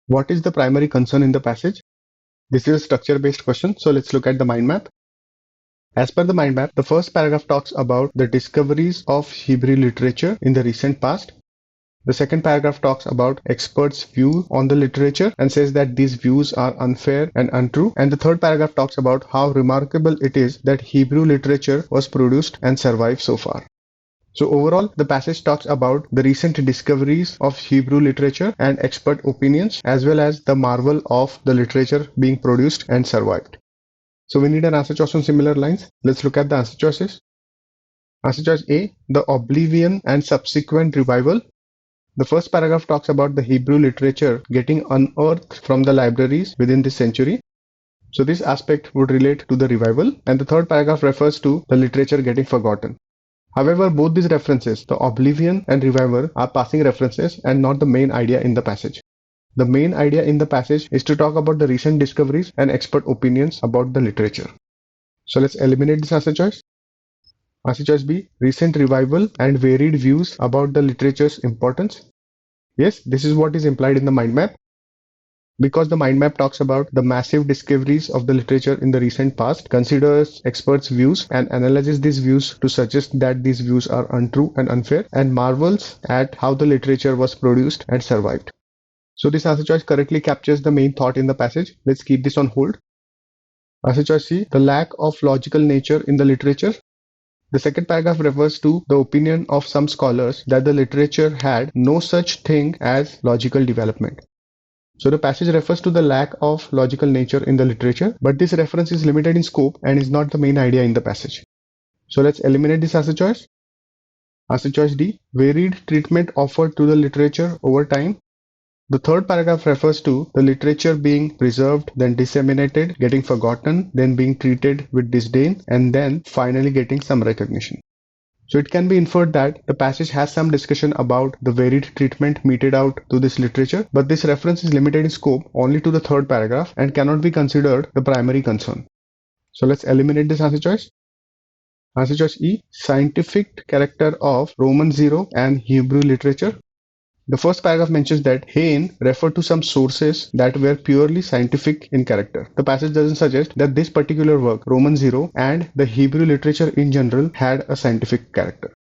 What is the primary concern in the passage? This is a structure-based question, so let's look at the mind map. As per the mind map, the first paragraph talks about the discoveries of Hebrew literature in the recent past. The second paragraph talks about experts' view on the literature and says that these views are unfair and untrue. And the third paragraph talks about how remarkable it is that Hebrew literature was produced and survived so far. So overall, the passage talks about the recent discoveries of Hebrew literature and expert opinions, as well as the marvel of the literature being produced and survived. So we need an answer choice on similar lines. Let's look at the answer choices. Answer choice A, the oblivion and subsequent revival. The first paragraph talks about the Hebrew literature getting unearthed from the libraries within this century. So this aspect would relate to the revival, and the third paragraph refers to the literature getting forgotten. However, both these references, the oblivion and revival, are passing references and not the main idea in the passage. The main idea in the passage is to talk about the recent discoveries and expert opinions about the literature. So let's eliminate this answer choice. Answer choice B, recent revival and varied views about the literature's importance. Yes, this is what is implied in the mind map. Because the mind map talks about the massive discoveries of the literature in the recent past, considers experts' views and analyzes these views to suggest that these views are untrue and unfair, and marvels at how the literature was produced and survived. So this answer choice correctly captures the main thought in the passage. Let's keep this on hold. Answer choice C, the lack of logical nature in the literature. The second paragraph refers to the opinion of some scholars that the literature had no such thing as logical development. So the passage refers to the lack of logical nature in the literature, but this reference is limited in scope and is not the main idea in the passage. So let's eliminate this answer choice. Answer choice D, varied treatment offered to the literature over time. The third paragraph refers to the literature being preserved, then disseminated, getting forgotten, then being treated with disdain, and then finally getting some recognition. So it can be inferred that the passage has some discussion about the varied treatment meted out to this literature, but this reference is limited in scope only to the third paragraph and cannot be considered the primary concern. So let's eliminate this answer choice. Answer choice E, scientific character of Roman 0 and Hebrew literature. The first paragraph mentions that Hayne referred to some sources that were purely scientific in character. The passage doesn't suggest that this particular work, Roman 0, and the Hebrew literature in general had a scientific character.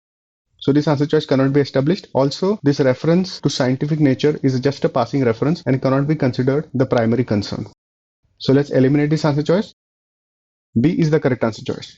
So this answer choice cannot be established. Also, this reference to scientific nature is just a passing reference and cannot be considered the primary concern. So let's eliminate this answer choice. B is the correct answer choice.